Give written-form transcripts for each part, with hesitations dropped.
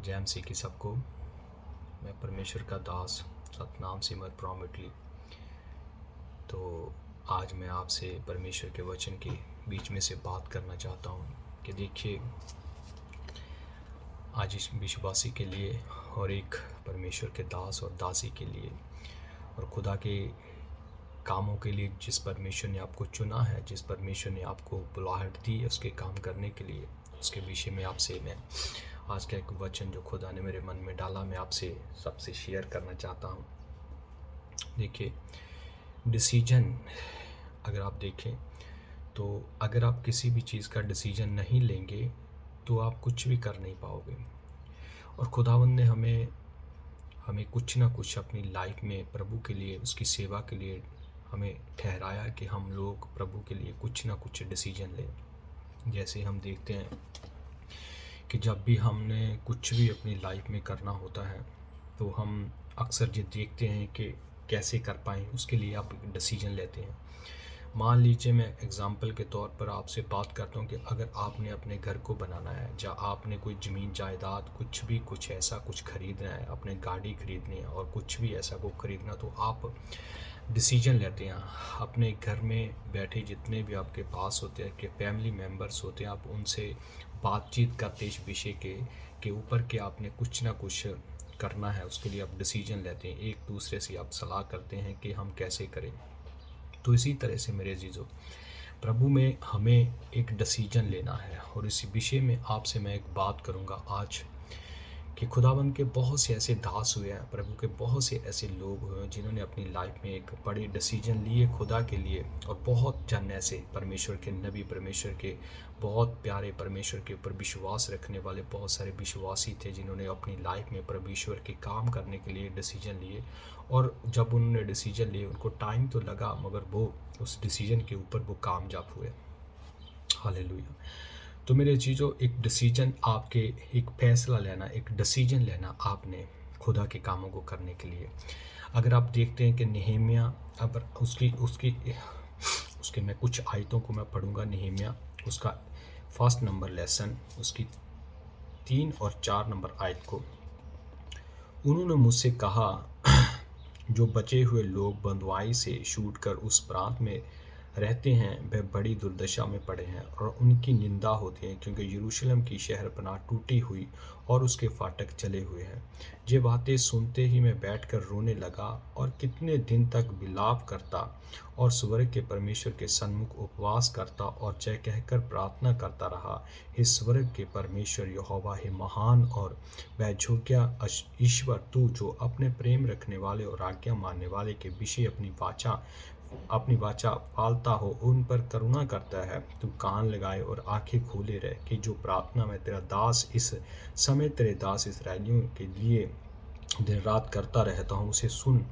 जय मसीह की सबको। मैं परमेश्वर का दास सतनाम सिमर प्रॉमिटली। तो आज मैं आपसे परमेश्वर के वचन के बीच में से बात करना चाहता हूँ कि देखिए, आज इस विश्वासी के लिए और एक परमेश्वर के दास और दासी के लिए और खुदा के कामों के लिए जिस परमेश्वर ने आपको चुना है, जिस परमेश्वर ने आपको बुलाहट दी है उसके काम करने के लिए, उसके विषय में आपसे मैं आज का एक वचन जो खुदा ने मेरे मन में डाला मैं आपसे सबसे शेयर करना चाहता हूँ। देखिए, डिसीजन अगर आप देखें तो अगर आप किसी भी चीज़ का डिसीजन नहीं लेंगे तो आप कुछ भी कर नहीं पाओगे। और खुदावंद ने हमें कुछ ना कुछ अपनी लाइफ में प्रभु के लिए, उसकी सेवा के लिए हमें ठहराया कि हम लोग प्रभु के लिए कुछ ना कुछ डिसीजन लें। जैसे हम देखते हैं कि जब भी हमने कुछ भी अपनी लाइफ में करना होता है तो हम अक्सर ये देखते हैं कि कैसे कर पाएँ, उसके लिए आप डिसीजन लेते हैं। मान लीजिए मैं एग्ज़ाम्पल के तौर पर आपसे बात करता हूँ कि अगर आपने अपने घर को बनाना है या आपने कोई ज़मीन जायदाद कुछ ऐसा कुछ ख़रीदना है, अपने गाड़ी ख़रीदनी है और कुछ भी ऐसा को ख़रीदना, तो आप डिसीजन लेते हैं। अपने घर में बैठे जितने भी आपके पास होते हैं, कि फैमिली मेम्बर्स होते हैं, आप उनसे बातचीत करते इस विषय के ऊपर कि आपने कुछ ना कुछ करना है, उसके लिए आप डिसीजन लेते हैं। एक दूसरे से आप सलाह करते हैं कि हम कैसे करें। तो इसी तरह से मेरे अजीज़ों, प्रभु में हमें एक डिसीजन लेना है। और इसी विषय में आपसे मैं एक बात करूंगा आज कि खुदावंद के बहुत से ऐसे दास हुए हैं, प्रभु के बहुत से ऐसे लोग हुए हैं जिन्होंने अपनी लाइफ में एक बड़ी डिसीजन लिए खुदा के लिए। और बहुत जन ऐसे परमेश्वर के नबी, परमेश्वर के बहुत प्यारे, परमेश्वर के ऊपर विश्वास रखने वाले बहुत सारे विश्वासी थे जिन्होंने अपनी लाइफ में परमेश्वर के काम करने के लिए डिसीजन लिए। और जब उन्होंने डिसीजन लिए उनको टाइम तो लगा, मगर वो उस डिसीजन के ऊपर वो कामयाब हुए। हालेलुया। तो मेरे चीज़ों, एक डिसीजन आपके, एक फैसला लेना, एक डिसीजन लेना आपने खुदा के कामों को करने के लिए। अगर आप देखते हैं कि नेहमिया, अब उसके मैं कुछ आयतों को मैं पढ़ूंगा। नेहमिया उसका फर्स्ट नंबर लेसन, उसकी 3 और 4 नंबर आयत को, उन्होंने मुझसे कहा, जो बचे हुए लोग बंधुआई से छूट कर उस प्रांत में रहते हैं वह बड़ी दुर्दशा में पड़े हैं और उनकी निंदा होती है, क्योंकि यरूशलेम की शहरपनाह टूटी हुई और उसके फाटक चले हुए हैं। ये बातें सुनते ही मैं बैठकर रोने लगा और कितने दिन तक विलाप करता और स्वर्ग के परमेश्वर के सन्मुख उपवास करता और जय कहकर प्रार्थना करता रहा, हे स्वर्ग के परमेश्वर यहोवा, हे महान और वैज्योग्य ईश्वर, तू जो अपने प्रेम रखने वाले और आज्ञा मानने वाले के विषय अपनी वाचा पालता हो, उन पर करुणा करता है। तू कान लगाए और आंखें खोले रहे कि जो प्रार्थना मैं तेरा दास इस समय तेरे दास इसराइलियों के लिए दिन रात करता रहता हूँ उसे सुन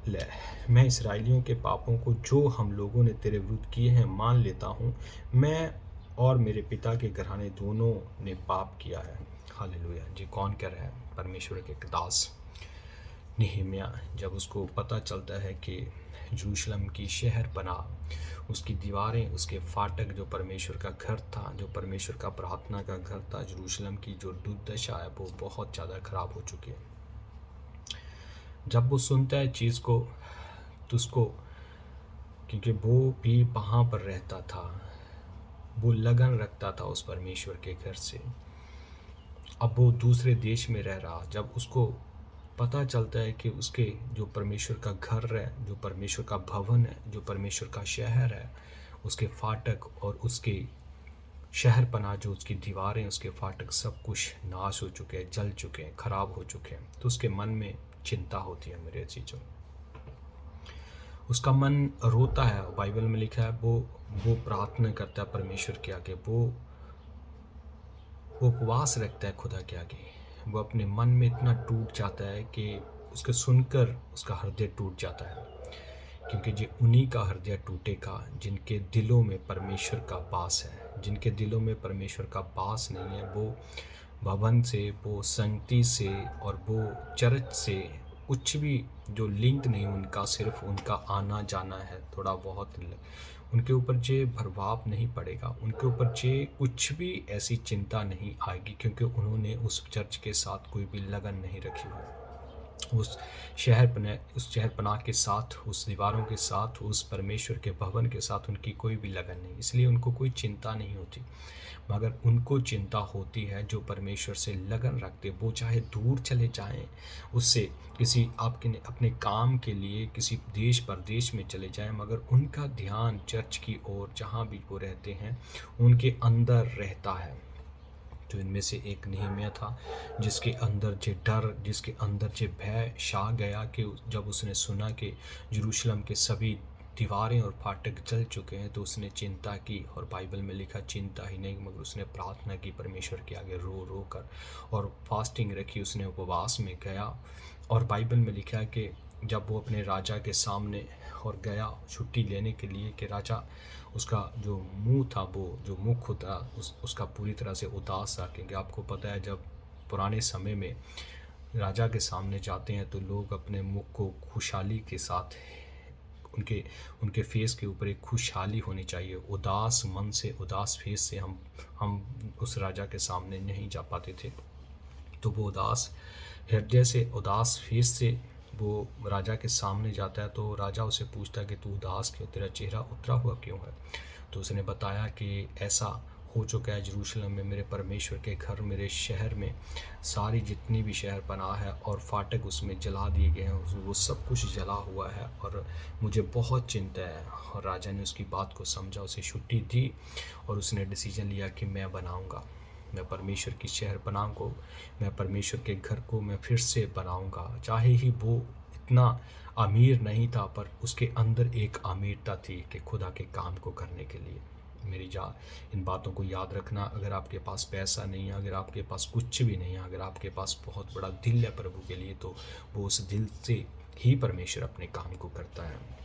ले। मैं इसराइलियों के पापों को जो हम लोगों ने तेरे विरुद्ध किए हैं मान लेता हूँ। मैं और मेरे पिता के घराने दोनों ने पाप किया है। हालेलुया जी। कौन कह रहा है? परमेश्वर के दास नेहमिया। जब उसको पता चलता है कि यरूशलेम की शहर बना, उसकी दीवारें, उसके फाटक, जो परमेश्वर का घर था, जो परमेश्वर का प्रार्थना का घर था, यरूशलेम की जो दुर्दशा है वो बहुत ज़्यादा खराब हो चुकी है। जब वो सुनता है चीज़ को तो उसको, क्योंकि वो भी वहाँ पर रहता था, वो लगन रखता था उस परमेश्वर के घर से, अब वो दूसरे देश में रह रहा। जब उसको पता चलता है कि उसके जो परमेश्वर का घर है, जो परमेश्वर का भवन है, जो परमेश्वर का शहर है, उसके फाटक और उसके शहर पनाह, जो उसकी दीवारें, उसके फाटक, सब कुछ नाश हो चुके हैं, जल चुके हैं, खराब हो चुके हैं, तो उसके मन में चिंता होती है मेरे चीज़ों। उसका मन रोता है। बाइबल में लिखा है वो प्रार्थना करता है परमेश्वर के आगे, वो उपवास रखता है खुदा के आगे। वो अपने मन में इतना टूट जाता है कि उसके सुनकर उसका हृदय टूट जाता है, क्योंकि जो उन्हीं का हृदय टूटेगा जिनके दिलों में परमेश्वर का वास है। जिनके दिलों में परमेश्वर का वास नहीं है, वो भवन से, वो संगति से और वो चर्च से कुछ भी जो लिंक नहीं उनका, सिर्फ उनका आना जाना है, थोड़ा बहुत उनके ऊपर जे प्रभाव नहीं पड़ेगा, उनके ऊपर जे कुछ भी ऐसी चिंता नहीं आएगी, क्योंकि उन्होंने उस चर्च के साथ कोई भी लगन नहीं रखी हुई। उस शहरपनाह के साथ, उस दीवारों के साथ, उस परमेश्वर के भवन के साथ उनकी कोई भी लगन नहीं, इसलिए उनको कोई चिंता नहीं होती। मगर उनको चिंता होती है जो परमेश्वर से लगन रखते, वो चाहे दूर चले जाएं, उससे किसी आपके अपने काम के लिए किसी देश परदेश में चले जाएं, मगर उनका ध्यान चर्च की ओर जहाँ भी वो रहते हैं उनके अंदर रहता है। तो इनमें से एक नेहमिया था जिसके अंदर जे डर, जिसके अंदर जे भय छा गया कि जब उसने सुना कि यरूशलेम के सभी दीवारें और फाटक जल चुके हैं, तो उसने चिंता की। और बाइबल में लिखा चिंता ही नहीं मगर उसने प्रार्थना की परमेश्वर के आगे रो रो कर, और फास्टिंग रखी, उसने उपवास में गया। और बाइबल में लिखा है कि जब वो अपने राजा के सामने और गया छुट्टी लेने के लिए, कि राजा, उसका जो मुंह था, वो जो मुख होता उसका पूरी तरह से उदास था, क्योंकि आपको पता है जब पुराने समय में राजा के सामने जाते हैं तो लोग अपने मुख को खुशहाली के साथ, उनके उनके फेस के ऊपर एक खुशहाली होनी चाहिए। उदास मन से, उदास फेस से हम उस राजा के सामने नहीं जा पाते थे। तो वो उदास हृदय से, उदास फेस से वो राजा के सामने जाता है, तो राजा उसे पूछता है कि तू उदास क्यों, तेरा चेहरा उतरा हुआ क्यों है। तो उसने बताया कि ऐसा हो चुका है यरूशलेम में, मेरे परमेश्वर के घर, मेरे शहर में सारी जितनी भी शहर पनाह है और फाटक उसमें जला दिए गए हैं, वो सब कुछ जला हुआ है और मुझे बहुत चिंता है। और राजा ने उसकी बात को समझा, उसे छुट्टी दी और उसने डिसीजन लिया कि मैं बनाऊंगा, मैं परमेश्वर की शहर पनाह को, मैं परमेश्वर के घर को मैं फिर से बनाऊंगा। चाहे ही वो इतना अमीर नहीं था, पर उसके अंदर एक अमीरता थी कि खुदा के काम को करने के लिए। इन बातों को याद रखना। अगर आपके पास पैसा नहीं है, अगर आपके पास कुछ भी नहीं है, अगर आपके पास बहुत बड़ा दिल है प्रभु के लिए, तो वो उस दिल से ही परमेश्वर अपने काम को करता है।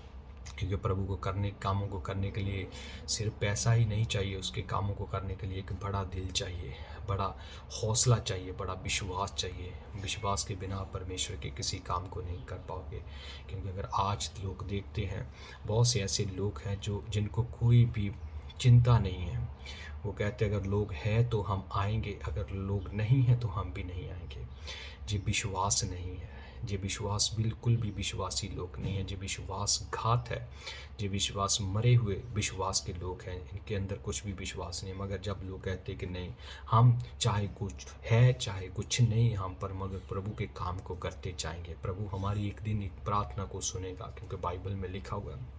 क्योंकि प्रभु को कामों को करने के लिए सिर्फ पैसा ही नहीं चाहिए, उसके कामों को करने के लिए एक बड़ा दिल चाहिए, बड़ा हौसला चाहिए, बड़ा विश्वास चाहिए। विश्वास के बिना परमेश्वर के किसी काम को नहीं कर पाओगे। क्योंकि अगर आज लोग देखते हैं, बहुत से ऐसे लोग हैं जिनको कोई भी चिंता नहीं है। वो कहते हैं अगर लोग हैं तो हम आएंगे, अगर लोग नहीं हैं तो हम भी नहीं आएंगे। जी विश्वास नहीं है, जे विश्वास बिल्कुल भी विश्वासी लोग नहीं है, जे विश्वासघात है, जे विश्वास मरे हुए विश्वास के लोग हैं, इनके अंदर कुछ भी विश्वास नहीं। मगर जब लोग कहते कि नहीं, हम चाहे कुछ है चाहे कुछ नहीं, हम पर मगर प्रभु के काम को करते जाएंगे, प्रभु हमारी एक दिन एक प्रार्थना को सुनेगा। क्योंकि बाइबल में लिखा हुआ है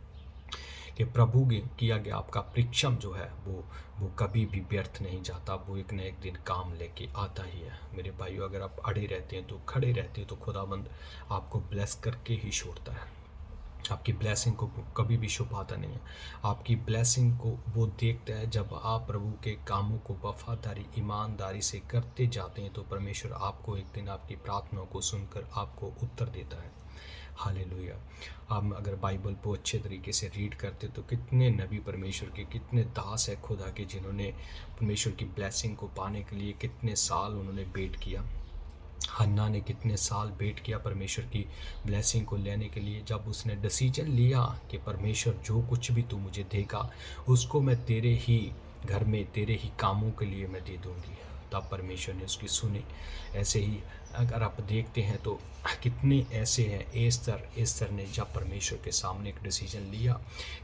कि प्रभु के किया गया आपका परिश्रम जो है वो कभी भी व्यर्थ नहीं जाता, वो एक न एक दिन काम लेके आता ही है। मेरे भाइयों, अगर आप अड़े रहते हैं, तो खड़े रहते हैं, तो खुदाबंद आपको ब्लेस करके ही छोड़ता है। आपकी ब्लेसिंग को कभी भी छुपाता नहीं है। आपकी ब्लेसिंग को वो देखता है जब आप प्रभु के कामों को वफादारी, ईमानदारी से करते जाते हैं, तो परमेश्वर आपको एक दिन आपकी प्रार्थनाओं को सुनकर आपको उत्तर देता है। हालेलुया। हम अगर बाइबल को अच्छे तरीके से रीड करते तो कितने नबी परमेश्वर के, कितने दास है खुदा के, जिन्होंने परमेश्वर की ब्लेसिंग को पाने के लिए कितने साल उन्होंने वेट किया। हन्ना ने कितने साल वेट किया परमेश्वर की ब्लेसिंग को लेने के लिए। जब उसने डिसीजन लिया कि परमेश्वर जो कुछ भी तू मुझे देगा उसको मैं तेरे ही घर में, तेरे ही कामों के लिए मैं दे दूंगी, तब परमेश्वर ने उसकी सुनी। ऐसे ही अगर आप देखते हैं तो कितने ऐसे हैं, एस्तर ने जब परमेश्वर के सामने एक डिसीजन लिया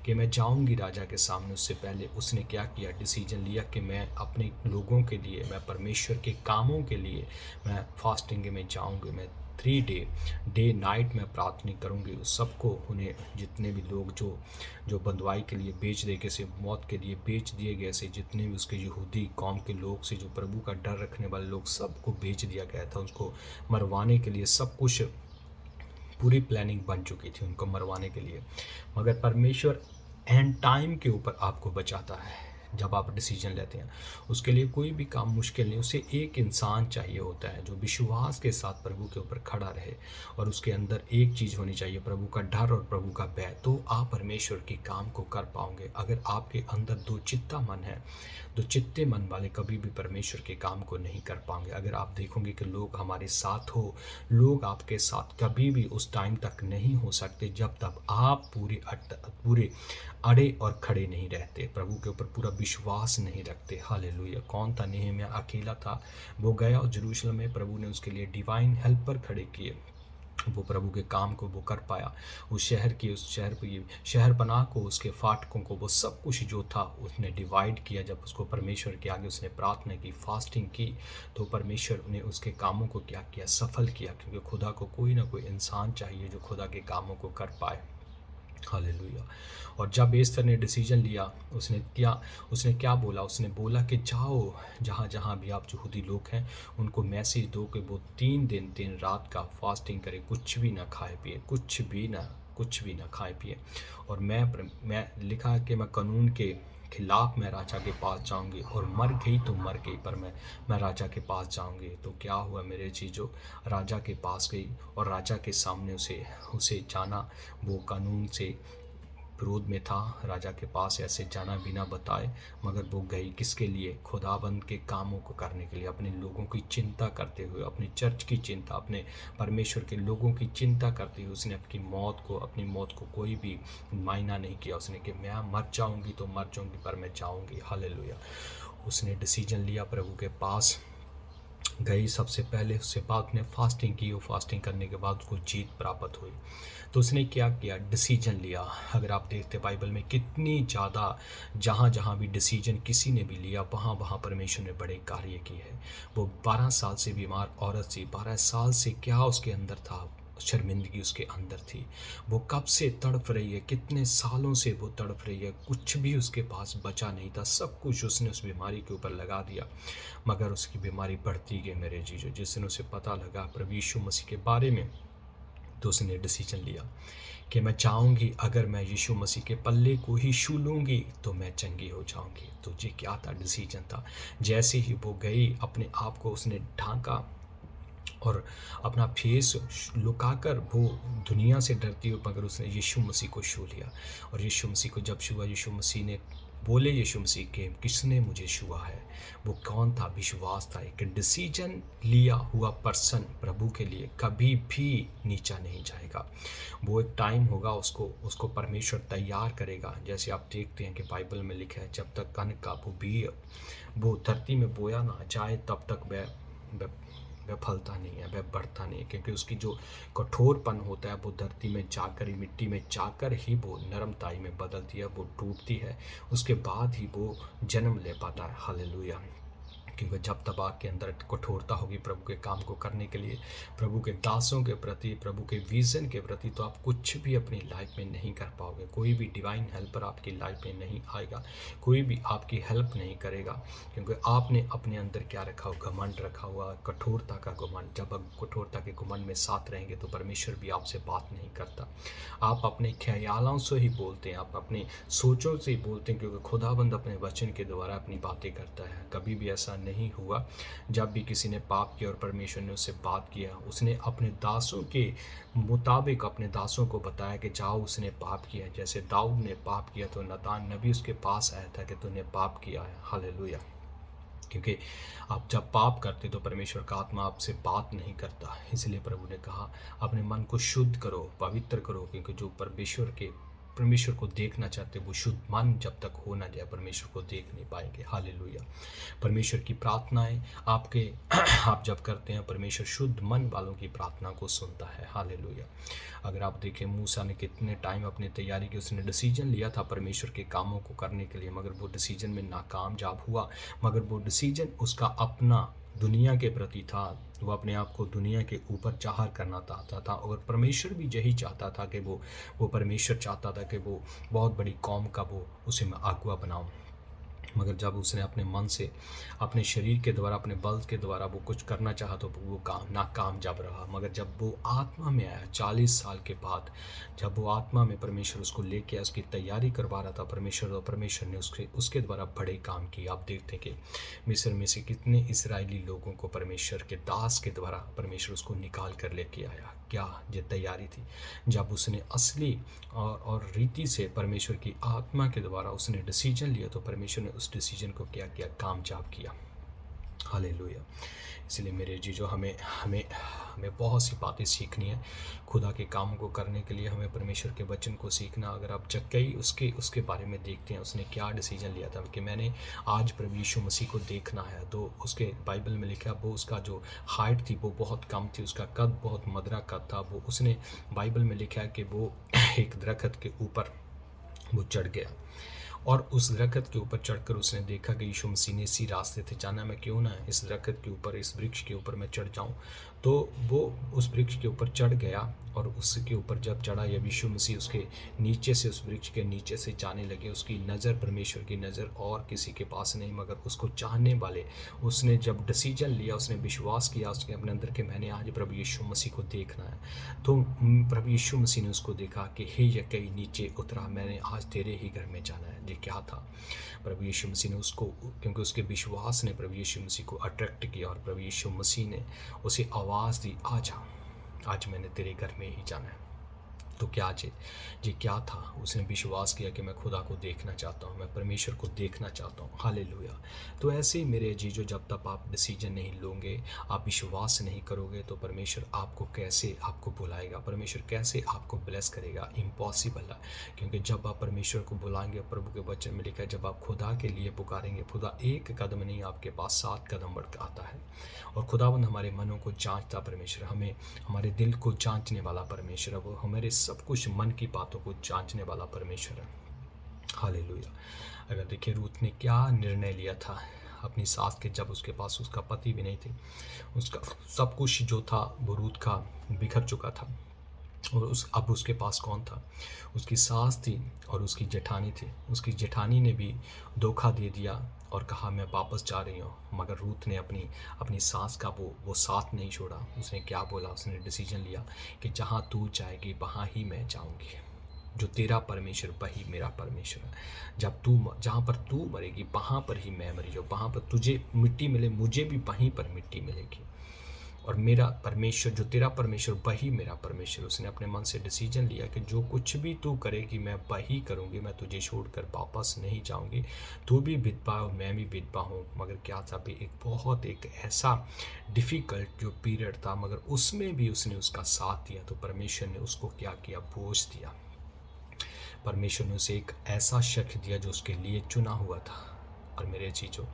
कि मैं जाऊंगी राजा के सामने, उससे पहले उसने क्या किया, डिसीजन लिया कि मैं अपने लोगों के लिए, मैं परमेश्वर के कामों के लिए मैं फास्टिंग में जाऊंगी। मैं 3 डे नाइट में प्रार्थना करूंगी। उस सबको, उन्हें जितने भी लोग जो बंदवाई के लिए बेच दे, कैसे मौत के लिए बेच दिए गए से, जितने भी उसके यहूदी कौम के लोग से, जो प्रभु का डर रखने वाले लोग, सबको बेच दिया गया था। उसको मरवाने के लिए सब कुछ पूरी प्लानिंग बन चुकी थी उनको मरवाने के लिए। मगर परमेश्वर एंड टाइम के ऊपर आपको बचाता है। जब आप डिसीजन लेते हैं, उसके लिए कोई भी काम मुश्किल नहीं, उसे एक इंसान चाहिए होता है जो विश्वास के साथ प्रभु के ऊपर खड़ा रहे, और उसके अंदर एक चीज़ होनी चाहिए, प्रभु का डर और प्रभु का भय। तो आप परमेश्वर के काम को कर पाओगे। अगर आपके अंदर दो चित्ता मन है, दो चित्ते मन वाले कभी भी परमेश्वर के काम को नहीं कर पाएंगे। अगर आप देखोगे कि लोग हमारे साथ हो, लोग आपके साथ कभी भी उस टाइम तक नहीं हो सकते जब तक आप पूरे अड़े और खड़े नहीं रहते, प्रभु के ऊपर पूरा विश्वास नहीं रखते। हालेलुया। कौन था? नेहम्याह अकेला था, वो गया और यरूशलेम में प्रभु ने उसके लिए डिवाइन हेल्पर खड़े किए, वो प्रभु के काम को वो कर पाया। उस शहर पनाह को, उसके फाटकों को, वो सब कुछ जो था उसने डिवाइड किया। जब उसको परमेश्वर के आगे उसने प्रार्थना की, फास्टिंग की, तो परमेश्वर ने उसके कामों को क्या किया? सफल किया। क्योंकि खुदा को कोई ना कोई इंसान चाहिए जो खुदा के कामों को कर पाए। हालेलुया। और जब एस्थर ने डिसीजन लिया, उसने क्या बोला? उसने बोला कि जाओ, जहाँ जहाँ भी आप यहूदी लोग हैं उनको मैसेज दो कि वो 3 दिन 3 रात का फास्टिंग करें, कुछ भी ना खाए पिए, कुछ भी ना खाए पिए। और मैं लिखा कि मैं कानून के खिलाफ मैं राजा के पास जाऊंगी, और मर गई तो मर गई, पर मैं राजा के पास जाऊंगी। तो क्या हुआ मेरे चीज़ों? राजा के पास गई, और राजा के सामने उसे जाना वो कानून से विरोध में था। राजा के पास ऐसे जाना बिना बताए, मगर वो गई किसके लिए? खुदाबंद के कामों को करने के लिए, अपने लोगों की चिंता करते हुए, अपनी चर्च की चिंता, अपने परमेश्वर के लोगों की चिंता करते हुए उसने अपनी मौत को कोई भी मायना नहीं किया। उसने कि मैं मर जाऊंगी तो मर जाऊंगी, पर मैं जाऊंगी। हालेलुया। उसने डिसीजन लिया, प्रभु के पास गई। सबसे पहले उससे बाद ने फास्टिंग की, वो फास्टिंग करने के बाद उसको जीत प्राप्त हुई। तो उसने क्या किया? डिसीजन लिया। अगर आप देखते बाइबल में कितनी ज़्यादा, जहाँ जहाँ भी डिसीजन किसी ने भी लिया, वहाँ वहाँ परमेश्वर ने बड़े कार्य किए हैं। वो 12 साल से बीमार औरत थी, 12 साल से क्या उसके अंदर था? शर्मिंदगी उसके अंदर थी। वो कब से तड़प रही है, कितने सालों से वो तड़प रही है, कुछ भी उसके पास बचा नहीं था, सब कुछ उसने उस बीमारी के ऊपर लगा दिया, मगर उसकी बीमारी बढ़ती गई मेरे जीजो। जिस दिन उसे पता लगा प्रभु यीशु मसीह के बारे में, तो उसने डिसीजन लिया कि मैं चाहूँगी, अगर मैं यीशु मसीह के पल्ले को ही छू लूँगी तो मैं चंगी हो जाऊँगी। तो ये क्या था? डिसीजन था। जैसे ही वो गई, अपने आप को उसने ढांका और अपना फेस लुकाकर वो दुनिया से डरती हो, मगर उसने यीशु मसीह को छू लिया। और यीशु मसीह को जब छुआ, यीशु मसीह ने बोले, यीशु मसीह के किसने मुझे छुआ है? वो कौन था? विश्वास था। एक डिसीजन लिया हुआ पर्सन प्रभु के लिए कभी भी नीचा नहीं जाएगा। वो एक टाइम होगा, उसको परमेश्वर तैयार करेगा। जैसे आप देखते हैं कि बाइबल में लिखा है, जब तक कनक का वो धरती में बोया ना जाए, तब तक वह फलता नहीं है, वह बढ़ता नहीं है। क्योंकि उसकी जो कठोरपन होता है, वो धरती में जाकर ही, मिट्टी में जाकर ही वो नरमताई में बदलती है, वो टूटती है, उसके बाद ही वो जन्म ले पाता है। हालेलुया। क्योंकि जब तक आपके अंदर कठोरता होगी प्रभु के काम को करने के लिए, प्रभु के दासों के प्रति, प्रभु के विजन के प्रति, तो आप कुछ भी अपनी लाइफ में नहीं कर पाओगे। कोई भी डिवाइन हेल्पर आपकी लाइफ में नहीं आएगा, कोई भी आपकी हेल्प नहीं करेगा। क्योंकि आपने अपने अंदर क्या रखा हो? घमंड रखा हुआ, कठोरता का घमंड। जब आप कठोरता के घमंड में साथ रहेंगे तो परमेश्वर भी आपसे बात नहीं करता। आप अपने ख्यालों से ही बोलते हैं, आप अपनी सोचों से ही बोलते हैं, क्योंकि खुदाबंद अपने वचन के द्वारा अपनी बातें करता है। कभी भी ऐसा नहीं हुआ जब भी किसी ने पाप किया और परमेश्वर ने उससे बात किया, उसने अपने दासों के मुताबिक अपने दासों को बताया कि जाओ, उसने पाप किया। जैसे दाऊद ने पाप किया तो नातान नबी उसके पास आया था कि तूने पाप किया है। हालेलुया। क्योंकि आप जब पाप करते तो परमेश्वर का आत्मा आपसे बात नहीं करता। इसलिए प्रभु ने कहा, अपने मन को शुद्ध करो, पवित्र करो, क्योंकि जो परमेश्वर को देखना चाहते वो शुद्ध मन जब तक हो ना जाए, परमेश्वर को देख नहीं पाएंगे। हालेलुया। परमेश्वर की प्रार्थनाएं आप जब करते हैं, परमेश्वर शुद्ध मन वालों की प्रार्थना को सुनता है। हालेलुया। अगर आप देखें, मूसा ने कितने टाइम अपनी तैयारी की, उसने डिसीजन लिया था परमेश्वर के कामों को करने के लिए, मगर वो डिसीजन में नाकामयाब हुआ। मगर वो डिसीजन उसका अपना दुनिया के प्रति था। वो अपने आप को दुनिया के ऊपर जाहिर करना चाहता था, और परमेश्वर भी यही चाहता था कि वो परमेश्वर चाहता था कि वो बहुत बड़ी कौम का वो उसे मैं अगुआ बनाऊं। मगर जब उसने अपने मन से, अपने शरीर के द्वारा, अपने बल के द्वारा वो कुछ करना चाहा तो वो नाकामयाब रहा। मगर जब वो आत्मा में आया 40 साल के बाद, जब वो आत्मा में परमेश्वर उसको लेके आया, उसकी तैयारी करवा रहा था परमेश्वर, और परमेश्वर ने उसके द्वारा बड़े काम किए। आप देखते कि मिस्र में से कितने इजरायली लोगों को परमेश्वर के दास के द्वारा परमेश्वर उसको निकाल कर लेके आया। क्या ये तैयारी थी। जब उसने असली और रीति से परमेश्वर की आत्मा के द्वारा उसने डिसीजन लिया तो परमेश्वर ने उस डिसीजन को क्या किया, कामयाब किया। हालेलुया। इसलिए मेरे जीजो, हमें हमें हमें बहुत सी बातें सीखनी है। खुदा के कामों को करने के लिए हमें परमेश्वर के वचन को सीखना। अगर आप जक्कई उसके बारे में देखते हैं, उसने क्या डिसीजन लिया था कि मैंने आज प्रभु यीशु मसीह को देखना है, तो उसके बाइबल में लिखा वो उसका जो हाइट थी वो बहुत कम थी, उसका कद बहुत मदरा कद था। वो उसने बाइबल में लिखा है कि वो एक दरख्त के ऊपर वो चढ़ गया, और उस दरख्त के ऊपर चढ़कर उसने देखा कि यीशु मसीह ने इसी रास्ते थे जाना, मैं क्यों ना इस दरख्त के ऊपर, इस वृक्ष के ऊपर मैं चढ़ जाऊं। तो वो उस वृक्ष के ऊपर चढ़ गया, और उसके ऊपर जब चढ़ा, जब यीशु मसीह उसके नीचे से, उस वृक्ष के नीचे से जाने लगे, उसकी नज़र, परमेश्वर की नज़र और किसी के पास नहीं मगर उसको चाहने वाले। उसने जब डिसीजन लिया, उसने विश्वास किया उसके अपने अंदर कि मैंने आज प्रभु यीशु मसीह को देखना है, तो प्रभु यीशु मसीह ने उसको देखा कि हे यक्कई नीचे उतरा, मैंने आज तेरे ही घर में जाना है। ये क्या था, प्रभु यीशु मसीह ने उसको, क्योंकि उसके विश्वास ने प्रभु यीशु मसीह को अट्रैक्ट किया, और प्रभु यीशु मसीह ने उसे आवाज़ दी, आजा, आज मैंने तेरे घर में ही जाना है। तो क्या ये क्या था, उसने विश्वास किया कि मैं खुदा को देखना चाहता हूँ, मैं परमेश्वर को देखना चाहता हूँ। हालेलुया। तो ऐसे ही मेरे जीजो, जब तक आप डिसीजन नहीं लोगे, आप विश्वास नहीं करोगे, तो परमेश्वर आपको कैसे आपको बुलाएगा, परमेश्वर कैसे आपको ब्लेस करेगा, इम्पॉसिबल है। क्योंकि जब आप परमेश्वर को बुलाएंगे, प्रभु के वचन में लिखा है, जब आप खुदा के लिए पुकारेंगे, खुदा एक कदम नहीं आपके पास 7 कदम बढ़ आता है। और खुदावंद हमारे मनों को जांचता परमेश्वर, हमें हमारे दिल को जांचने वाला परमेश्वर है। वो हमारे सब कुछ मन की बातों को जांचने वाला परमेश्वर है। हालेलुया। अगर देखिए रूत ने क्या निर्णय लिया था अपनी सास के, जब उसके पास उसका पति भी नहीं थे, उसका सब कुछ जो था वो रूत का बिखर चुका था, और अब उसके पास कौन था, उसकी सास थी और उसकी जेठानी थी। उसकी जेठानी ने भी धोखा दे दिया और कहा मैं वापस जा रही हूँ, मगर रूत ने अपनी अपनी सास का वो साथ नहीं छोड़ा। उसने क्या बोला, उसने डिसीजन लिया कि जहाँ तू जाएगी वहाँ ही मैं जाऊँगी, जो तेरा परमेश्वर वही मेरा परमेश्वर है। जब जहाँ पर तू मरेगी वहाँ पर ही मैं मरी जाऊँ, वहाँ पर तुझे मिट्टी मिले, मुझे भी वहीं पर मिट्टी मिलेगी, और मेरा परमेश्वर, जो तेरा परमेश्वर वही मेरा परमेश्वर। उसने अपने मन से डिसीजन लिया कि जो कुछ भी तू करेगी मैं वही करूँगी, मैं तुझे छोड़कर वापस नहीं जाऊँगी। तू भी विधवा और मैं भी विधवा हूँ। मगर क्या था भी, एक ऐसा डिफ़िकल्ट जो पीरियड था, मगर उसमें भी उसने उसका साथ दिया। तो परमेश्वर ने उसको क्या किया, बोझ दिया। परमेश्वर ने उसे एक ऐसा शख्स दिया जो उसके लिए चुना हुआ था। और मेरे चीज़ों,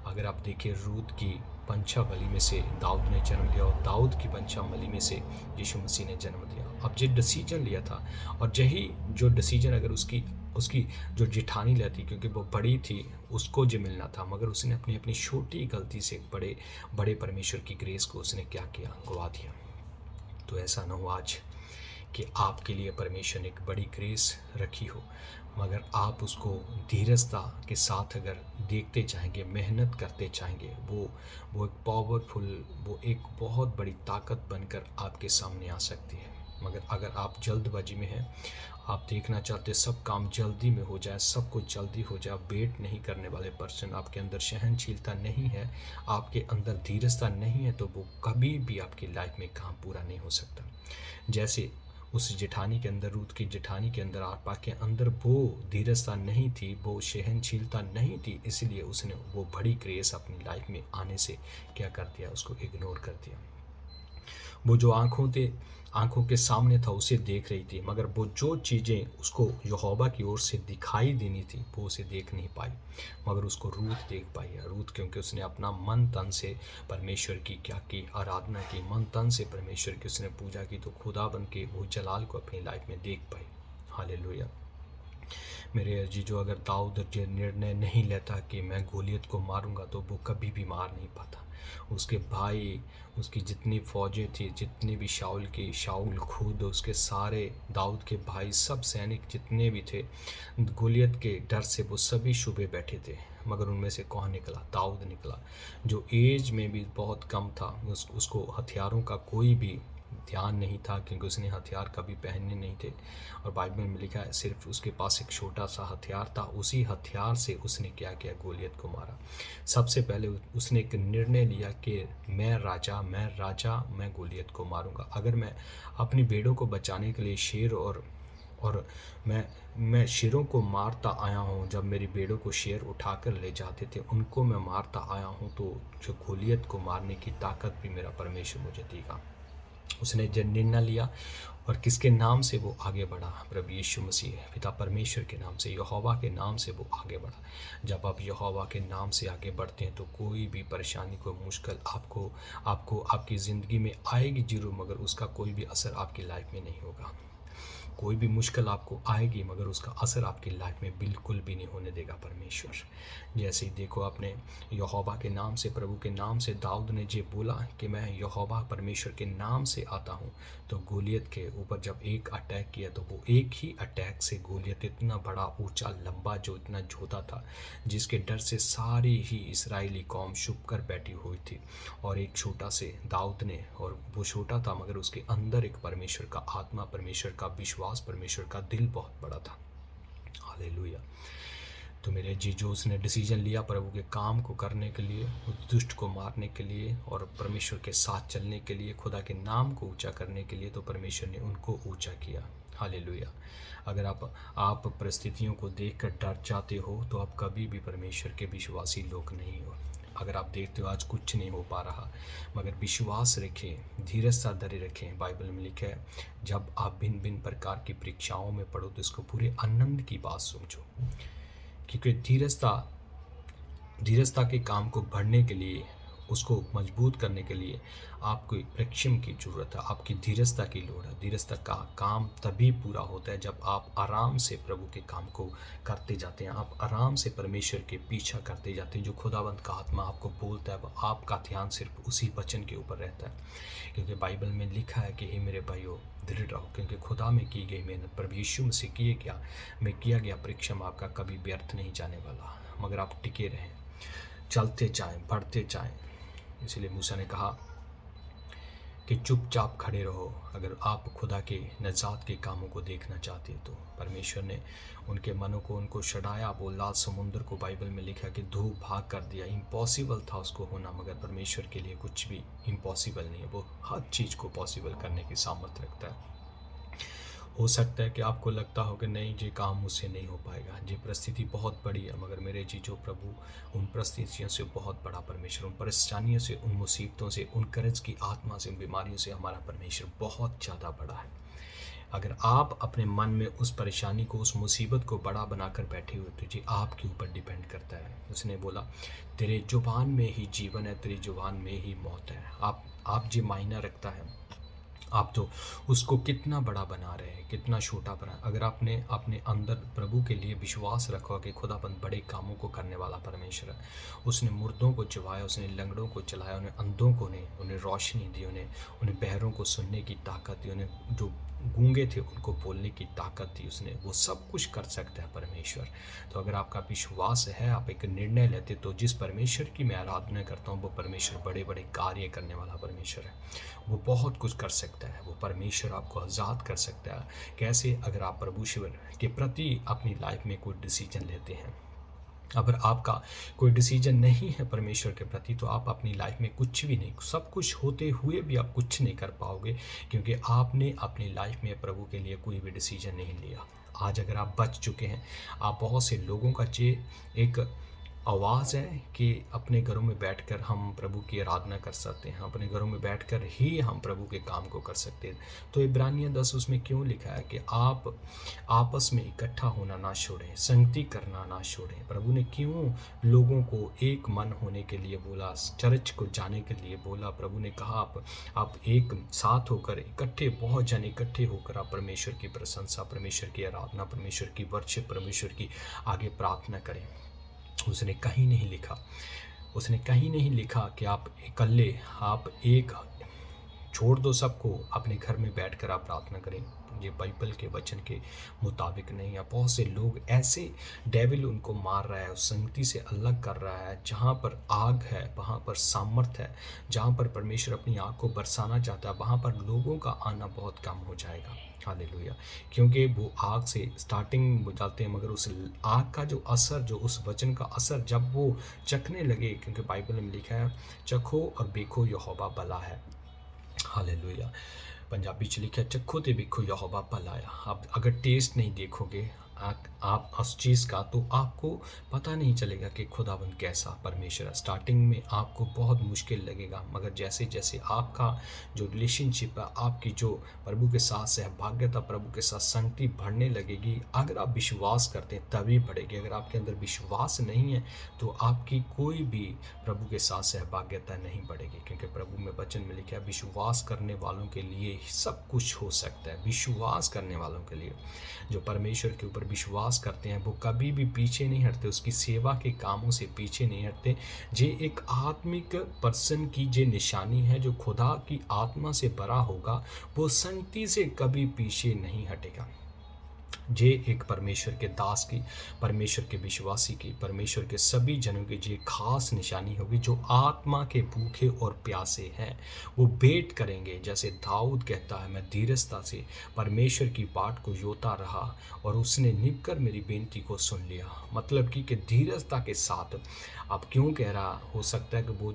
अगर आप देखिए, रूत की पंचावली में से दाऊद ने जन्म लिया, और दाऊद की पंचावली में से यीशु मसीह ने जन्म लिया। अब जो डिसीजन लिया था, और यही जो डिसीजन अगर उसकी उसकी जो जेठानी लेती, क्योंकि वो बड़ी थी, उसको जो मिलना था, मगर उसने अपनी अपनी छोटी गलती से बड़े बड़े परमेश्वर की ग्रेस को उसने क्या किया, गवा दिया। तो ऐसा ना हो आज कि आपके लिए परमेश्वर ने एक बड़ी ग्रेस रखी हो, मगर आप उसको धीरजता के साथ अगर देखते जाएंगे, मेहनत करते जाएंगे, वो एक पावरफुल, वो एक बहुत बड़ी ताकत बनकर आपके सामने आ सकती है। मगर अगर आप जल्दबाजी में हैं, आप देखना चाहते सब काम जल्दी में हो जाए, सब कुछ जल्दी हो जाए, वेट नहीं करने वाले पर्सन, आपके अंदर सहनशीलता नहीं है, आपके अंदर धीरजता नहीं है, तो वो कभी भी आपकी लाइफ में काम पूरा नहीं हो सकता। जैसे उस जेठानी के अंदर, रूत की जेठानी के अंदर, आरपा के अंदर वो धीरजता नहीं थी, वो सहनशीलता नहीं थी, इसलिए उसने वो बड़ी ग्रेस अपनी लाइफ में आने से क्या कर दिया, उसको इग्नोर कर दिया। वो जो आंखों के सामने था उसे देख रही थी, मगर वो जो चीज़ें उसको यहोवा की ओर से दिखाई देनी थी वो उसे देख नहीं पाई, मगर उसको रूत देख पाई है। रूत क्योंकि उसने अपना मन तन से परमेश्वर की क्या की, आराधना की, मन तन से परमेश्वर की उसने पूजा की, तो खुदा बन के वो जलाल को अपनी लाइफ में देख पाई। हालेलुया। मेरे अजीजों, अगर दाऊद ये निर्णय नहीं लेता कि मैं गोलियत को मारूंगा, तो वो कभी भी मार नहीं पाता। उसके भाई, उसकी जितनी फौजें थी, जितने भी शाऊल खुद, उसके सारे दाऊद के भाई, सब सैनिक जितने भी थे, गोलियत के डर से वो सभी शुबे बैठे थे। मगर उनमें से कौन निकला? दाऊद निकला, जो एज में भी बहुत कम था। उसको हथियारों का कोई भी ध्यान नहीं था, क्योंकि उसने हथियार कभी पहने नहीं थे। और बाइबल में लिखा है सिर्फ उसके पास एक छोटा सा हथियार था, उसी हथियार से उसने क्या किया? गोलियत को मारा। सबसे पहले उसने एक निर्णय लिया कि मैं राजा, मैं गोलियत को मारूंगा। अगर मैं अपनी भेड़ों को बचाने के लिए शेर और मैं शेरों को मारता आया हूँ, जब मेरी भेड़ों को शेर उठाकर ले जाते थे उनको मैं मारता आया हूँ, तो जो गोलियत को मारने की ताकत भी मेरा परमेश्वर मुझे देगा। उसने जो निर्णय लिया और किसके नाम से वो आगे बढ़ा? प्रभु यीशु मसीह, पिता परमेश्वर के नाम से, यहोवा के नाम से वो आगे बढ़ा। जब आप यहोवा के नाम से आगे बढ़ते हैं तो कोई भी परेशानी, कोई मुश्किल आपको आपकी ज़िंदगी में आएगी जरूर, मगर उसका कोई भी असर आपकी लाइफ में नहीं होगा। कोई भी मुश्किल आपको आएगी, मगर उसका असर आपकी लाइफ में बिल्कुल भी नहीं होने देगा परमेश्वर। जैसे ही देखो, आपने यहोवा के नाम से, प्रभु के नाम से, दाऊद ने जो बोला कि मैं यहोवा परमेश्वर के नाम से आता हूँ, तो गोलियत के ऊपर जब एक अटैक किया तो वो एक ही अटैक से गोलियत इतना बड़ा, ऊंचा, लंबा, जो इतना जोता था, जिसके डर से सारी ही इस्राएली कौम छुप कर बैठी हुई थी। और एक छोटा से दाऊद ने, और वो छोटा था मगर उसके अंदर एक परमेश्वर का आत्मा, परमेश्वर का विश्वास, परमेश्वर का दिल बहुत बड़ा था। हालेलुया। तो मेरे जी, जो उसने डिसीजन लिया प्रभु के काम को करने के लिए, उस दुष्ट को मारने के लिए और परमेश्वर के साथ चलने के लिए, खुदा के नाम को ऊंचा करने के लिए, तो परमेश्वर ने उनको ऊंचा किया। हालेलुया। अगर आप परिस्थितियों को देखकर डर जाते हो तो आप कभी भी परमेश्वर के विश्वासी लोग नहीं हो। अगर आप देखते हो आज कुछ नहीं हो पा रहा, मगर विश्वास रखें, धीरजता धरे रखें। बाइबल में लिखा है, जब आप भिन्न भिन्न प्रकार की परीक्षाओं में पढ़ो तो इसको पूरे आनंद की बात समझो, क्योंकि धीरजता के काम को बढ़ने के लिए, उसको मजबूत करने के लिए आपको परिश्रम की ज़रूरत है, आपकी धीरजता की लोड़ है। धीरजता का काम तभी पूरा होता है जब आप आराम से प्रभु के काम को करते जाते हैं, आप आराम से परमेश्वर के पीछा करते जाते हैं। जो खुदावंत का आत्मा आपको बोलता है, वह आपका ध्यान सिर्फ उसी वचन के ऊपर रहता है, क्योंकि बाइबल में लिखा है कि हे मेरे भाइयों, दृढ़ रहो, क्योंकि खुदा में की गई मेहनत, प्रभु यीशु मसीह किया गया परिश्रम आपका कभी व्यर्थ नहीं जाने वाला, मगर आप टिके रहें, चलते जाएं, बढ़ते जाएं। इसलिए मूसा ने कहा कि चुपचाप खड़े रहो। अगर आप खुदा के नजात के कामों को देखना चाहते हैं तो परमेश्वर ने उनके मनों को उनको छड़ाया। वो लाल समुद्र को बाइबल में लिखा कि धो भाग कर दिया। इम्पॉसिबल था उसको होना, मगर परमेश्वर के लिए कुछ भी इम्पॉसिबल नहीं है। वो हर चीज़ को पॉसिबल करने की सामर्थ्य रखता है। हो सकता है कि आपको लगता हो कि नहीं, ये काम मुझसे नहीं हो पाएगा, ये परिस्थिति बहुत बड़ी है, मगर मेरे जी, जो प्रभु उन परिस्थितियों से बहुत बड़ा परमेश्वर, उन परेशानियों से, उन मुसीबतों से, उन कर्ज की आत्मा से, उन बीमारियों से हमारा परमेश्वर बहुत ज़्यादा बड़ा है। अगर आप अपने मन में उस परेशानी को, उस मुसीबत को बड़ा बनाकर बैठे हुए, तो जी आपके ऊपर डिपेंड करता है। उसने बोला, तेरे जुबान में ही जीवन है, तेरी जुबान में ही मौत है। आप जी मायना रखता है, आप तो उसको कितना बड़ा बना रहे हैं, कितना छोटा बना। अगर आपने अपने अंदर प्रभु के लिए विश्वास रखा कि खुदाबंद बड़े कामों को करने वाला परमेश्वर है, उसने मुर्दों को जिवाया, उसने लंगड़ों को चलाया, उन्हें अंधों को उन्हें रोशनी दी, उन्हें बहरों को सुनने की ताकत दी, उन्हें जो गूंगे थे उनको बोलने की ताकत दी, उसने वो सब कुछ कर सकता है परमेश्वर। तो अगर आपका विश्वास है, आप एक निर्णय लेते, तो जिस परमेश्वर की मैं आराधना करता हूँ वो परमेश्वर बड़े बड़े कार्य करने वाला परमेश्वर है। वो बहुत कुछ कर सकता है। वो परमेश्वर आपको आज़ाद कर सकता है। कैसे? अगर आप परमेश्वर के प्रति अपनी लाइफ में कोई डिसीजन लेते हैं। अगर आपका कोई डिसीजन नहीं है परमेश्वर के प्रति, तो आप अपनी लाइफ में कुछ भी नहीं, सब कुछ होते हुए भी आप कुछ नहीं कर पाओगे, क्योंकि आपने अपनी लाइफ में प्रभु के लिए कोई भी डिसीजन नहीं लिया। आज अगर आप बच चुके हैं, आप बहुत से लोगों का एक आवाज़ है कि अपने घरों में बैठकर हम प्रभु की आराधना कर सकते हैं, अपने घरों में बैठकर ही हम प्रभु के काम को कर सकते हैं। तो इब्रानियों 10 उसमें क्यों लिखा है कि आप आपस में इकट्ठा होना ना छोड़ें, संगति करना ना छोड़ें। प्रभु ने क्यों लोगों को एक मन होने के लिए बोला, चर्च को जाने के लिए बोला। प्रभु ने कहा आप एक साथ होकर, इकट्ठे, बहुत जन इकट्ठे होकर आप परमेश्वर की प्रशंसा, परमेश्वर की आराधना, परमेश्वर की वर्शिप, परमेश्वर की आगे प्रार्थना करें। उसने कहीं नहीं लिखा कि आप इकल्ले, आप एक छोड़ दो सबको, अपने घर में बैठकर आप प्रार्थना करें। ये बाइबल के वचन के मुताबिक नहीं है। बहुत से लोग ऐसे डेविल उनको मार रहा है, उस संगति से अलग कर रहा है। जहाँ पर आग है वहाँ पर सामर्थ है, जहाँ पर परमेश्वर अपनी आग को बरसाना चाहता है वहाँ पर लोगों का आना बहुत कम हो जाएगा। हालेलुया। क्योंकि वो आग से स्टार्टिंग हो जाते हैं, मगर उस आग का जो असर, जो उस वचन का असर जब वो चखने लगे, क्योंकि बाइबल में लिखा है चखो और देखो यहोवा भला है। हालेलुया। पंजाबी च लिखा चखो ते देखो यहोवा भला है। आप अगर टेस्ट नहीं देखोगे आप उस चीज़ का, तो आपको पता नहीं चलेगा कि खुदाबंद कैसा परमेश्वर है। स्टार्टिंग में आपको बहुत मुश्किल लगेगा, मगर जैसे जैसे आपका जो रिलेशनशिप है, आपकी जो प्रभु के साथ सहभागिता, प्रभु के साथ संगति बढ़ने लगेगी। अगर आप विश्वास करते हैं तभी बढ़ेगी। अगर आपके अंदर विश्वास नहीं है तो आपकी कोई भी प्रभु के साथ सहभागिता नहीं बढ़ेगी, क्योंकि प्रभु में वचन में लिखा है विश्वास करने वालों के लिए सब कुछ हो सकता है। विश्वास करने वालों के लिए, जो परमेश्वर के ऊपर विश्वास करते हैं, वो कभी भी पीछे नहीं हटते, उसकी सेवा के कामों से पीछे नहीं हटते। ये एक आत्मिक पर्सन की जे निशानी है, जो खुदा की आत्मा से भरा होगा वो संगति से कभी पीछे नहीं हटेगा। जे एक परमेश्वर के दास की, परमेश्वर के विश्वासी की, परमेश्वर के सभी जनों की जे खास निशानी होगी, जो आत्मा के भूखे और प्यासे हैं। वो वेट करेंगे, जैसे दाऊद कहता है मैं धीरजता से परमेश्वर की बाट को जोता रहा और उसने निपकर मेरी बेनती को सुन लिया। मतलब कि धीरजता के साथ। आप क्यों कह रहा, हो सकता है कि वो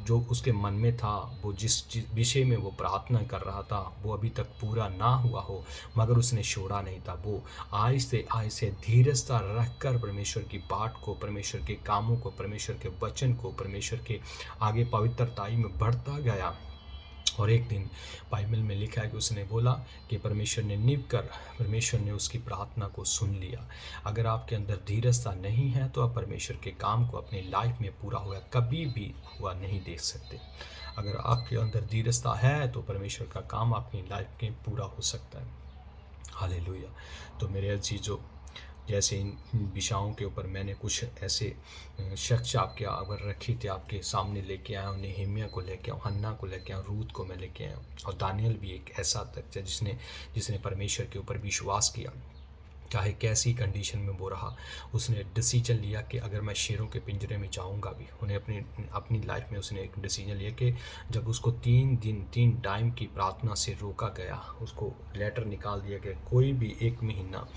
जो उसके मन में था, वो जिस विषय में वो प्रार्थना कर रहा था वो अभी तक पूरा ना हुआ हो, मगर उसने छोड़ा नहीं था। वो आहिस्ते आहिस्ते धीरजता रखकर परमेश्वर की बाट को, परमेश्वर के कामों को, परमेश्वर के वचन को, परमेश्वर के आगे पवित्रताई में बढ़ता गया। और एक दिन बाइबल में लिखा है कि उसने बोला कि परमेश्वर ने निभ कर, परमेश्वर ने उसकी प्रार्थना को सुन लिया। अगर आपके अंदर धीरजता नहीं है तो आप परमेश्वर के काम को अपनी लाइफ में पूरा हुआ कभी भी हुआ नहीं देख सकते। अगर आपके अंदर धीरजता है तो परमेश्वर का काम अपनी लाइफ में पूरा हो सकता है। हालेलुया। तो मेरे अजीजों, जैसे इन विषयों के ऊपर मैंने कुछ ऐसे शख्स आपके आवर रखी थे, आपके सामने लेके आया हूँ। नेहमिया को लेके आऊँ, हन्ना को लेके आऊँ, रूत को मैं लेके आया हूँ। और दानियल भी एक ऐसा तक है जिसने परमेश्वर के ऊपर विश्वास किया, चाहे कैसी कंडीशन में वो रहा। उसने डिसीजन लिया कि अगर मैं शेरों के पिंजरे में जाऊंगा भी। उन्हें अपनी लाइफ में उसने एक डिसीजन लिया कि जब उसको 3 दिन 3 टाइम की प्रार्थना से रोका गया, उसको लेटर निकाल दिया गया, कोई भी 1 महीना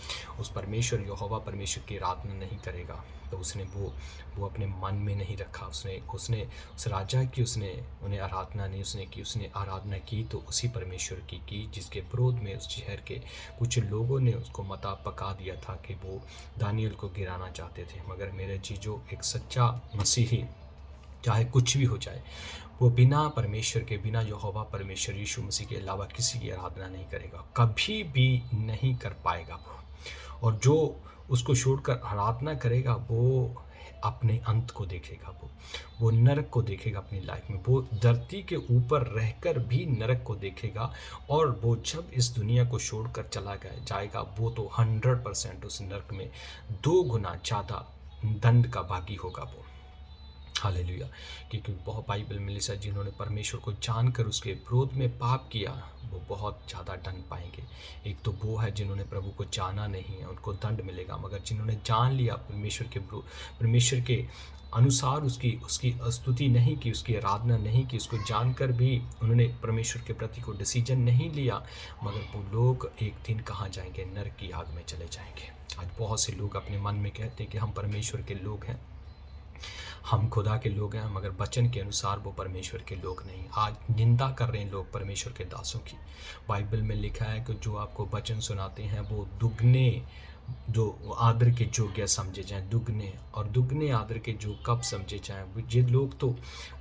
उस परमेश्वर यहोवा परमेश्वर की आराधना नहीं करेगा, तो उसने वो अपने मन में नहीं रखा। उसने उस राजा की उन्हें आराधना नहीं उसने की। उसने आराधना की तो उसी परमेश्वर की जिसके विरोध में उस शहर के कुछ लोगों ने उसको मता पका दिया था कि वो दानियल को गिराना चाहते थे। मगर मेरे चीज़ों, एक सच्चा मसीही चाहे कुछ भी हो जाए, वो बिना परमेश्वर के, बिना यहोवा परमेश्वर यीशु मसीह के अलावा किसी की आराधना नहीं करेगा, कभी भी नहीं कर पाएगा वो। और जो उसको छोड़कर आराधना करेगा वो अपने अंत को देखेगा, वो नरक को देखेगा अपनी लाइफ में। वो धरती के ऊपर रहकर भी नरक को देखेगा, और वो जब इस दुनिया को छोड़कर चला जाएगा वो तो 100% उस नरक में 2 गुना ज़्यादा दंड का भागी होगा वो। हालेलुया। क्योंकि बहुत बाइबल में लिखा है जिन्होंने परमेश्वर को जानकर उसके विरोध में पाप किया वो बहुत ज़्यादा दंड पाएंगे। एक तो वो है जिन्होंने प्रभु को जाना नहीं है, उनको दंड मिलेगा। मगर जिन्होंने जान लिया परमेश्वर के अनुसार उसकी स्तुति नहीं की, उसकी आराधना नहीं की, उसको जानकर भी उन्होंने परमेश्वर के प्रति को डिसीजन नहीं लिया, मगर वो लोग एक दिन कहाँ जाएंगे? नरक की आग में चले जाएंगे। आज बहुत से लोग अपने मन में कहते हैं कि हम परमेश्वर के लोग हैं, हम खुदा के लोग हैं, मगर वचन के अनुसार वो परमेश्वर के लोग नहीं। आज निंदा कर रहे हैं लोग परमेश्वर के दासों की। बाइबल में लिखा है कि जो आपको वचन सुनाते हैं वो दुगने, जो आदर के योग्य समझे जाएं, दुगने आदर के जो कब समझे जाएं। ये लोग तो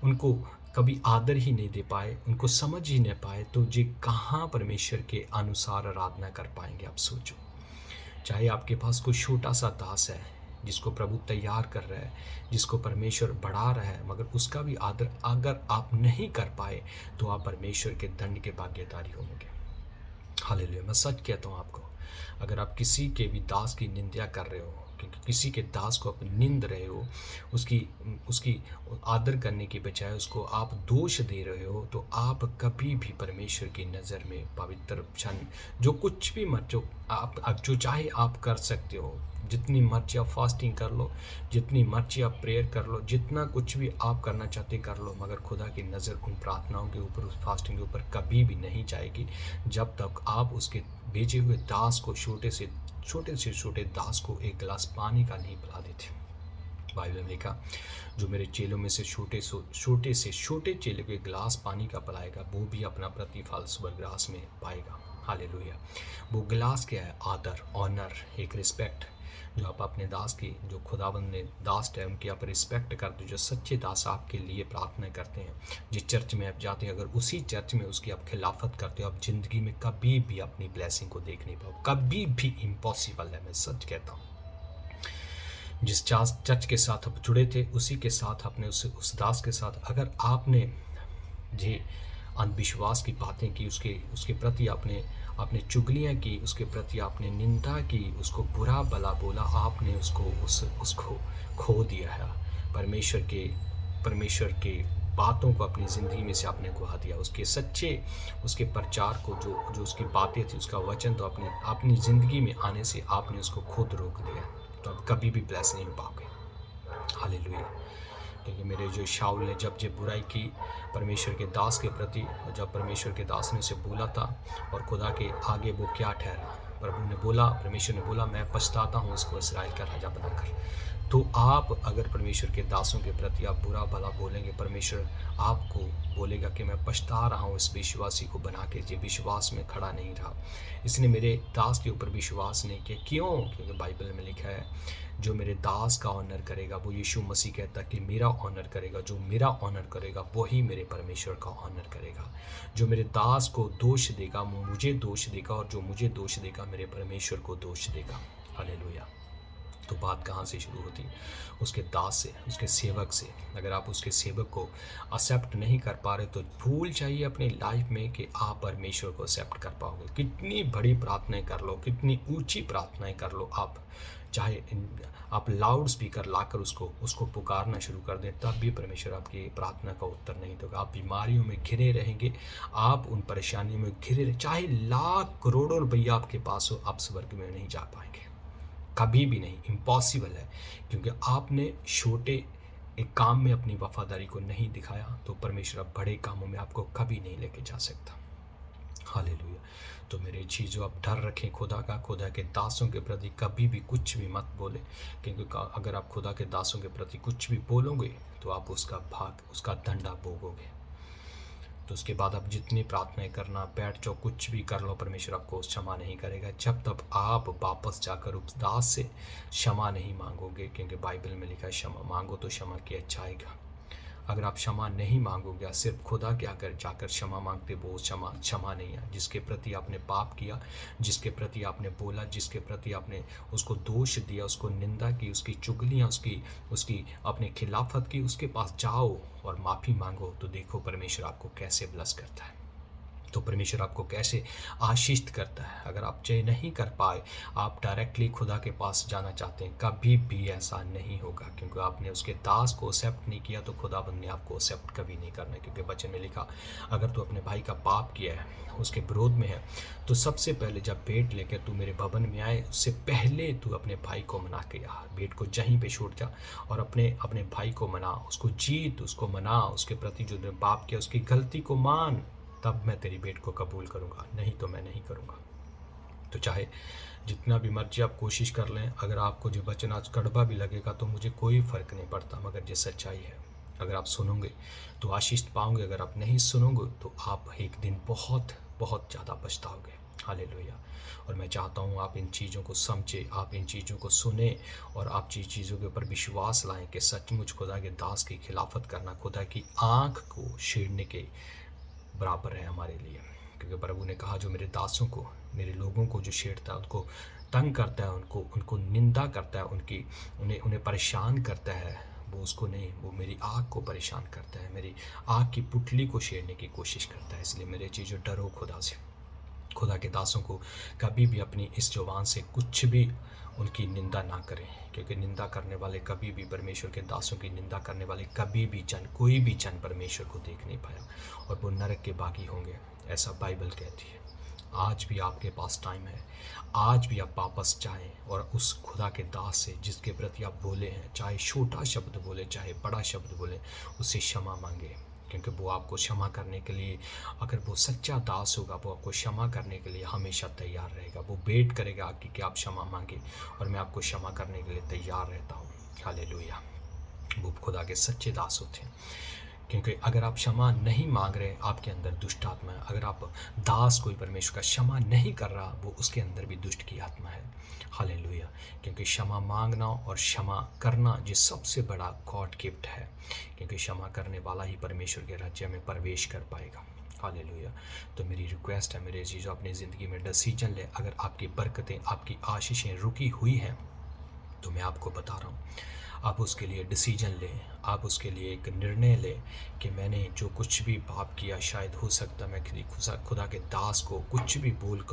उनको कभी आदर ही नहीं दे पाए, उनको समझ ही नहीं पाए, तो ये कहाँ परमेश्वर के अनुसार आराधना कर पाएंगे? आप सोचो। चाहे आपके पास कोई छोटा सा दास है जिसको प्रभु तैयार कर रहा है, जिसको परमेश्वर बढ़ा रहा है, मगर उसका भी आदर अगर आप नहीं कर पाए तो आप परमेश्वर के दंड के भागीदारी होंगे। हालेलुया। मैं सच कहता हूँ आपको, अगर आप किसी के भी दास की निंदा कर रहे हो, क्योंकि किसी के दास को आप निंद रहे हो, उसकी उसकी आदर करने की बजाय उसको आप दोष दे रहे हो, तो आप कभी भी परमेश्वर की नज़र में पवित्र क्षण जो कुछ भी मत जो आप जो चाहे आप कर सकते हो। जितनी मर्जी आप फास्टिंग कर लो, जितनी मर्जी आप प्रेयर कर लो, जितना कुछ भी आप करना चाहते कर लो, मगर खुदा की नज़र उन प्रार्थनाओं के ऊपर, उस फास्टिंग के ऊपर कभी भी नहीं जाएगी जब तक आप उसके भेजे हुए दास को, छोटे से छोटे दास को एक गिलास पानी का नहीं पिला देते। बाइबल में लिखा, जो मेरे चेलों में से छोटे चेले को एक गिलास पानी का पिलाएगा, वो भी अपना प्रतिफल स्वर्गराज में पाएगा। हालेलुया। वो गिलास क्या है? आदर, ऑनर, एक रिस्पेक्ट जो आप अपने दास की, जो खुदाबंद ने दास है उनकी आप रिस्पेक्ट करते हो। जो सच्चे दास आपके लिए प्रार्थना करते हैं, जिस चर्च में आप जाते हैं, अगर उसी चर्च में उसकी आप खिलाफत करते हो, आप ज़िंदगी में कभी भी अपनी ब्लेसिंग को देख नहीं पाओ, कभी भी इम्पॉसिबल है। मैं सच कहता हूँ, जिस चर्च के साथ आप जुड़े थे, उसी के साथ अपने उस दास के साथ अगर आपने जे अंधविश्वास की बातें की, उसके प्रति आपने चुगलियाँ की, उसके प्रति आपने निंदा की, उसको बुरा भला बोला, आपने उसको खो दिया है। परमेश्वर के बातों को अपनी ज़िंदगी में से आपने गुहा दिया। उसके प्रचार को, जो उसकी बातें थी, उसका वचन तो अपनी ज़िंदगी में आने से आपने उसको खुद रोक दिया, तो आप कभी भी ब्लेस नहीं हो पाओगे। हालेलुया। क्योंकि मेरे जो शाऊल ने जब बुराई की परमेश्वर के दास के प्रति, और जब परमेश्वर के दास ने उसे बोला था, और खुदा के आगे वो क्या ठहरा, परमेश्वर ने बोला, मैं पछताता हूँ उसको इस्राएल का राजा बनाकर। तो आप अगर परमेश्वर के दासों के प्रति आप बुरा भला बोलेंगे, परमेश्वर आपको बोलेगा कि मैं पछता रहा हूँ इस विश्वासी को बना के, जो विश्वास में खड़ा नहीं रहा, इसने मेरे दास के ऊपर विश्वास नहीं किया। क्यों? क्योंकि बाइबल में लिखा है, जो मेरे दास का ऑनर करेगा, वो यीशु मसीह कहता है कि मेरा ऑनर करेगा, जो मेरा ऑनर करेगा वही मेरे परमेश्वर का ऑनर करेगा। जो मेरे दास को दोष देगा वो मुझे दोष देगा, और जो मुझे दोष देगा मेरे परमेश्वर को दोष देगा। हालेलुया। तो बात कहाँ से शुरू होती? उसके दास से, उसके सेवक से। अगर आप उसके सेवक को एक्सेप्ट नहीं कर पा रहे, तो भूल जाइए अपनी लाइफ में कि आप परमेश्वर को एक्सेप्ट कर पाओगे। कितनी बड़ी प्रार्थनाएं कर लो, कितनी ऊंची प्रार्थनाएं कर लो, आप चाहे आप लाउड स्पीकर लाकर उसको पुकारना शुरू कर दें, तब भी परमेश्वर आपकी प्रार्थना का उत्तर नहीं देगा। आप बीमारियों में घिरे रहेंगे, आप उन परेशानियों में घिरे, चाहे लाख करोड़ों रुपया आपके पास हो, आप स्वर्ग में नहीं जा पाएंगे, कभी भी नहीं, इम्पॉसिबल है। क्योंकि आपने छोटे एक काम में अपनी वफादारी को नहीं दिखाया, तो परमेश्वर बड़े कामों में आपको कभी नहीं लेके जा सकता। हालेलुया। तो मेरे चीज़ों, आप डर रखें खुदा के दासों के प्रति कभी भी कुछ भी मत बोले, क्योंकि अगर आप खुदा के दासों के प्रति कुछ भी बोलोगे, तो आप उसका दंड भोगोगे। तो उसके बाद आप जितनी प्रार्थनाएं करना, बैठ जाओ, कुछ भी कर लो, परमेश्वर आपको क्षमा नहीं करेगा जब तक आप वापस जाकर उस दास से क्षमा नहीं मांगोगे। क्योंकि बाइबल में लिखा है, क्षमा मांगो तो क्षमा किया जाएगा। अगर आप क्षमा नहीं मांगोगे, सिर्फ खुदा के आकर जाकर क्षमा मांगते, वो क्षमा नहीं है। जिसके प्रति आपने पाप किया, जिसके प्रति आपने बोला, जिसके प्रति आपने उसको दोष दिया, उसको निंदा की, उसकी चुगलियाँ, उसकी अपने खिलाफत की, उसके पास जाओ और माफ़ी मांगो, तो देखो परमेश्वर आपको कैसे ब्लेस करता है, तो परमेश्वर आपको कैसे आशीषित करता है। अगर आप चाहे नहीं कर पाए, आप डायरेक्टली खुदा के पास जाना चाहते हैं, कभी भी ऐसा नहीं होगा, क्योंकि आपने उसके दास को एक्सेप्ट नहीं किया, तो खुदाबंद ने आपको एक्सेप्ट कभी नहीं करना। क्योंकि वचन में लिखा, अगर तू अपने भाई का पाप किया है, उसके विरोध में है, तो सबसे पहले जब भेंट लेकर तू मेरे भवन में आए, उससे पहले तू अपने भाई को मना के आ। भेंट को जहीं पे छोड़ जा और अपने भाई को मना, उसको जीत, उसको मना, उसके प्रति जो पाप किया उसकी गलती को मान, तब मैं तेरी भेंट को कबूल करूँगा, नहीं तो मैं नहीं करूँगा। तो चाहे जितना भी मर्जी आप कोशिश कर लें, अगर आपको जो वचन आज कड़वा भी लगेगा, तो मुझे कोई फ़र्क नहीं पड़ता, मगर ये सच्चाई है। अगर आप सुनोगे तो आशीष पाओगे, अगर आप नहीं सुनोगे तो आप एक दिन बहुत बहुत ज़्यादा पछताओगे। हालेलुया। और मैं चाहता हूँ आप इन चीज़ों को समझें, आप इन चीज़ों को सुने, और आप चीज़ों के ऊपर विश्वास लाएं कि सचमुच खुदा के दास की खिलाफत करना खुदा की आँख को छेड़ने के बराबर है हमारे लिए। क्योंकि प्रभु ने कहा, जो मेरे दासों को, मेरे लोगों को जो छेड़ता है, उनको तंग करता है, उनको निंदा करता है, उन्हें परेशान करता है, वो उसको नहीं, वो मेरी आँख को परेशान करता है, मेरी आँख की पुतली को छेड़ने की कोशिश करता है। इसलिए मेरे चीज़ों, डरो खुदा से, खुदा के दासों को कभी भी अपनी इस ज़ुबान से कुछ भी उनकी निंदा ना करें, क्योंकि निंदा करने वाले कभी भी, परमेश्वर के दासों की निंदा करने वाले कभी भी कोई भी जन परमेश्वर को देख नहीं पाया और वो नरक के बागी होंगे, ऐसा बाइबल कहती है। आज भी आपके पास टाइम है, आज भी आप वापस जाएं और उस खुदा के दास से जिसके प्रति आप बोले हैं, चाहे छोटा शब्द बोले चाहे बड़ा शब्द बोले, उससे क्षमा मांगे, क्योंकि वो आपको क्षमा करने के लिए, अगर वो सच्चा दास होगा, वो आपको क्षमा करने के लिए हमेशा तैयार रहेगा। वो वेट करेगा कि आप क्षमा मांगे और मैं आपको क्षमा करने के लिए तैयार रहता हूँ। हालेलुया। वो खुदा के सच्चे दास होते हैं, क्योंकि अगर आप क्षमा नहीं मांग रहे, आपके अंदर दुष्ट आत्मा है। अगर आप दास कोई परमेश्वर का क्षमा नहीं कर रहा, वो उसके अंदर भी दुष्ट की आत्मा है। हालेलुया। क्योंकि क्षमा मांगना और क्षमा करना ये सबसे बड़ा गॉड गिफ्ट है, क्योंकि क्षमा करने वाला ही परमेश्वर के राज्य में प्रवेश कर पाएगा। हालेलुया। तो मेरी रिक्वेस्ट है मेरे चीज़ों, अपनी ज़िंदगी में डिसीजन ले। अगर आपकी बरकतें, आपकी आशीषें रुकी हुई हैं, तो मैं आपको बता रहा हूँ, आप उसके लिए डिसीजन लें, आप उसके लिए एक निर्णय लें कि मैंने जो कुछ भी पाप किया, शायद हो सकता मैं खुदा के दास को कुछ भी बोल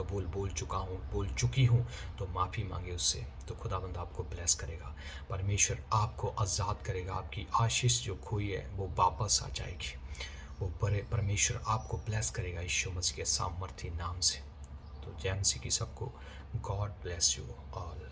चुकी हूँ, तो माफ़ी मांगे उससे। तो खुदाबंद आपको ब्लेस करेगा, परमेश्वर आपको आज़ाद करेगा, आपकी आशीष जो खोई है वो वापस आ जाएगी। वो बड़े परमेश्वर आपको ब्लेस करेगा यीशु मसीह के सामर्थी नाम से। तो जय मसीह की सबको। God bless you all.